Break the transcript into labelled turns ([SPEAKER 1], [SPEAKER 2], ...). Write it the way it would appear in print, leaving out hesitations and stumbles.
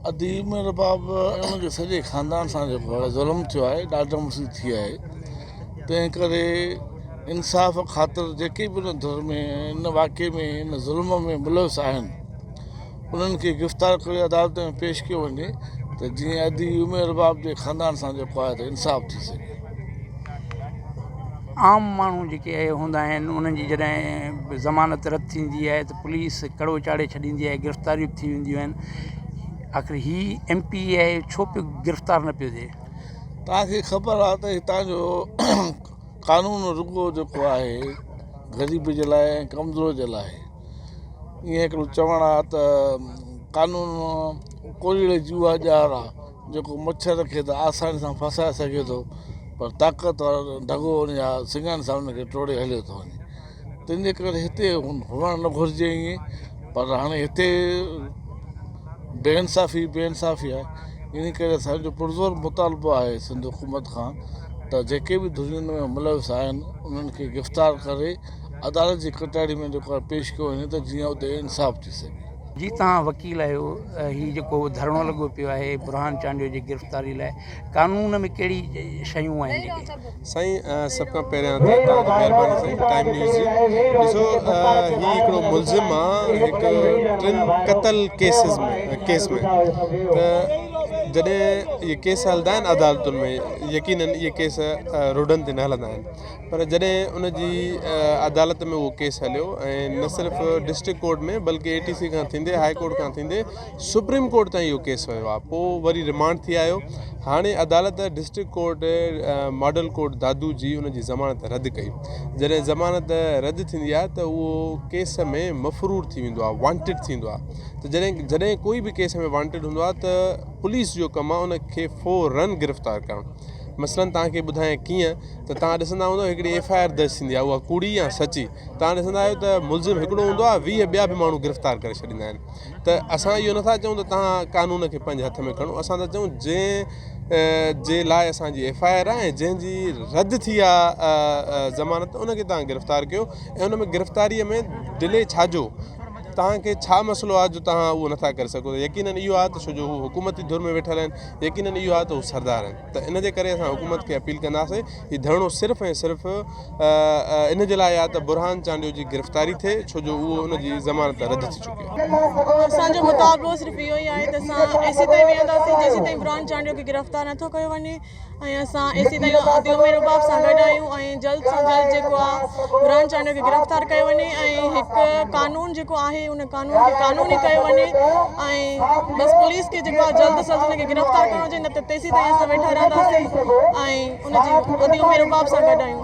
[SPEAKER 1] अदीम रबाब उनजे सॼे ख़ानदान सां जेको आहे ज़ुल्म थियो आहे, ॾाढो मुसीबत थी आहे। तंहिं करे इंसाफ़ ख़ातिर जेके बि उन धुर में, इन वाक़े में, इन ज़ुल्म में मुलविस आहिनि, उन्हनि खे गिरफ़्तार करे अदालत में पेश कयो वञे त जीअं अदीम रबाब जे ख़ानदान सां जेको आहे त इंसाफ़ थी सघे।
[SPEAKER 2] आम माण्हू जेके हूंदा आहिनि उन्हनि जी जॾहिं ज़मानत रद्द थींदी आहे त पुलिस कड़ो चाढ़े छॾींदी आहे, गिरफ़्तारियूं थी वेंदियूं आहिनि। आख़िर ही MP आहे, छो पियो गिरफ़्तार न पियो थिए?
[SPEAKER 1] तव्हांखे ख़बर आहे त हितां जो कानून रुॻो जेको आहे ग़रीब जे लाइ ऐं कमज़ोर जे लाइ। ईअं हिकिड़ो चवणु आहे त कानून कोरीड़े जूआ ॼार आहे जेको मच्छर खे त आसानी सां फसाए सघे थो, पर ताक़तवर ढॻो उनजा सिंगनि सां उनखे टोड़े हलियो थो वञे। तंहिंजे करे हिते हुअणु न घुरिजे ईअं, पर हाणे हिते बेइंसाफ़ी आहे। इन करे असांजो पुरज़ोर मुतालबो आहे सिंध हुकूमत खां त जेके बि धुरियुनि में मुलविस आहिनि उन्हनि खे गिरफ़्तार करे अदालत जी कटहरी में जेको आहे पेश कयो वञे त जीअं उते इंसाफ़ थी सघे।
[SPEAKER 2] जी, तव्हां वकील आहियो, हीउ जेको धरणो लॻो पियो आहे बुरहान चांडियो जी गिरफ़्तारी लाइ, कानून में कहिड़ी शयूं आहिनि जेके?
[SPEAKER 3] साईं, सभ खां पहिरियां त तव्हांजी महिरबानी साईं टाइम न्यूज़ जी। ॾिसो, हीउ हिकिड़ो मुलज़िम आहे हिकु 3 क़तल केस में त जॾहिं इहे केस हलंदा आहिनि अदालतुनि में, यकीनन इहे केस रोडनि ते न हलंदा आहिनि, पर जॾहिं उनजी अदालत में उहो केस हलियो ऐं न सिर्फ़ु डिस्ट्रिक्ट कोर्ट में बल्कि ATC खां थींदे, हाई कोर्ट खां थींदे सुप्रीम कोर्ट ताईं इहो केस वियो आहे, पोइ वरी रिमांड थी आयो। हाणे अदालत डिस्ट्रिक्ट कोर्ट मॉडल कोर्ट दादू जी उनजी ज़मानत रद्द कई। जॾहिं ज़मानत रद्द थींदी आहे त उहो केस में मफ़रूर थी वेंदो आहे, वांटेड थींदो आहे। त जॾहिं कोई बि केस में वांटेड हूंदो आहे त पुलिस जो कमु आहे उनखे फ़ौरन गिरफ़्तार करणु। मसलन तव्हांखे ॿुधायां कीअं, त तव्हां ॾिसंदा हूंदव हिकिड़ी FIR दर्ज थींदी आहे, उहा कूड़ी या सची। तव्हां ॾिसंदा आहियो त मुलज़िम हिकिड़ो हूंदो आहे, 20 ॿिया बि माण्हू गिरफ़्तार करे छॾींदा आहिनि। त असां इहो नथा चऊं त तव्हां कानून खे पंहिंजे हथ में खणो, असां था चऊं जंहिं जे लाइ असांजी FIR आहे ऐं जंहिंजी रद्द थी आहे ज़मानत, उनखे तव्हां गिरफ़्तार कयो। ऐं उन में गिरफ़्तारीअ में डिले छाजो, तव्हांखे छा मसइलो आहे जो तव्हां उहो नथा करे सघो? यकीनन इहो आहे त छो जो हू हुकूमती धुर में वेठल आहिनि, यकीनन इहो आहे त हू सरदार आहिनि। त इन जे करे असां हुकूमत खे अपील कंदासीं, हीउ धरणो सिर्फ़ु ऐं सिर्फ़ु इन जे लाइ आहे त बुरहान चांडियो जी गिरफ़्तारी थिए, छो जो उहो उनजी ज़मानत रद्द थी चुकी आहे।
[SPEAKER 4] असांजो मुतालबो सिर्फ़ु इहो ई आहे त असां एसी ताईं वेहंदासीं जेसीं ताईं बुरहान चांडियो खे गिरफ़्तार नथो कयो वञे, ऐं असां एसी ताईं अदीम रबाब सां गॾु आहियूं ऐं जल्द सां जल्द जेको आहे बुरहान चांडियो खे गिरफ़्तार कयो वञे ऐं हिकु कानून जेको आहे उन कानून खे कानूनी कयो वञे। ऐं बसि पुलिस खे जेको आहे जल्द सां जल्द हुनखे गिरफ़्तार करणो हुजे, न त तेसीं ताईं असां वेठा रहंदासीं ऐं उनजी अदीम रबाब सां गॾु आहियूं।